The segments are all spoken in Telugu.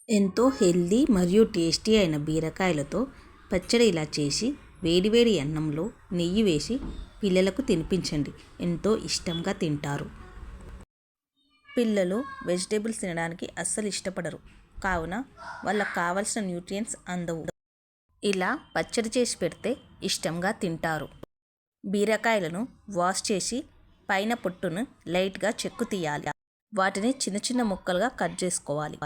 ఎంతో హెల్దీ మరియు టేస్టీ అయిన బీరకాయలతో పచ్చడి ఇలా చేసి వేడివేడి అన్నంలో నెయ్యి వేసి పిల్లలకు తినిపించండి. ఎంతో ఇష్టంగా తింటారు. పిల్లలు వెజిటేబుల్స్ తినడానికి అస్సలు ఇష్టపడరు. కావున వాళ్ళకు కావలసిన న్యూట్రియంట్స్ అందవు. ఇలా పచ్చడి చేసి పెడితే ఇష్టంగా తింటారు. బీరకాయలను వాష్ చేసి పైన పొట్టును లైట్గా చెక్కు తీయాలి. వాటిని చిన్న చిన్న ముక్కలుగా కట్ చేసుకోవాలి.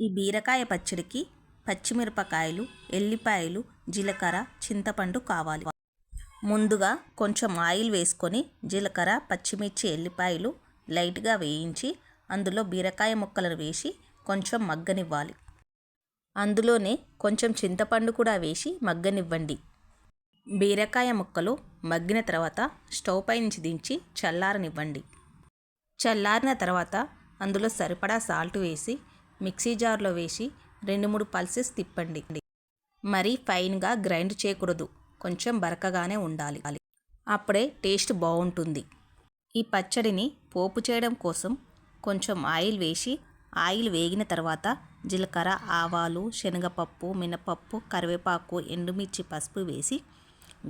ఈ బీరకాయ పచ్చడికి పచ్చిమిరపకాయలు, ఎల్లిపాయలు, జీలకర్ర, చింతపండు కావాలి. ముందుగా కొంచెం ఆయిల్ వేసుకొని జీలకర్ర, పచ్చిమిర్చి, ఎల్లిపాయలు లైట్గా వేయించి అందులో బీరకాయ ముక్కలను వేసి కొంచెం మగ్గనివ్వాలి. అందులోనే కొంచెం చింతపండు కూడా వేసి మగ్గనివ్వండి. బీరకాయ ముక్కలు మగ్గిన తర్వాత స్టవ్ పై నుంచి దించి చల్లారనివ్వండి. చల్లారిన తర్వాత అందులో సరిపడా సాల్ట్ వేసి మిక్సీ జార్లో వేసి 2-3 పల్సెస్ తిప్పండి. మరీ ఫైన్గా గ్రైండ్ చేయకూడదు, కొంచెం బరకగానే ఉండాలి. అప్పుడే టేస్ట్ బాగుంటుంది. ఈ పచ్చడిని పోపు చేయడం కోసం కొంచెం ఆయిల్ వేసి ఆయిల్ వేగిన తర్వాత జీలకర్ర, ఆవాలు, శనగపప్పు, మినపప్పు, కరివేపాకు, ఎండుమిర్చి, పసుపు వేసి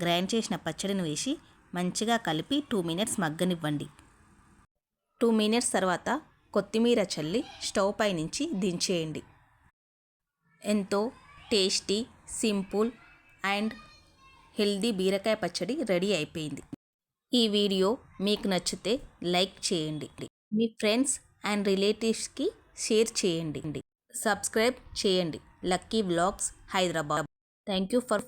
గ్రైండ్ చేసిన పచ్చడిని వేసి మంచిగా కలిపి 2 మినిట్స్ మగ్గనివ్వండి. 2 మినిట్స్ తర్వాత కొత్తిమీర చల్లి స్టవ్ పై నుంచి దించేయండి. ఎంతో టేస్టీ, సింపుల్ అండ్ హెల్దీ బీరకాయ పచ్చడి రెడీ అయిపోయింది. ఈ వీడియో మీకు నచ్చితే లైక్ చేయండి. మీ ఫ్రెండ్స్ అండ్ రిలేటివ్స్కి షేర్ చేయండి. సబ్స్క్రైబ్ చేయండి. Lucky vlogs Hyderabad. Thank you for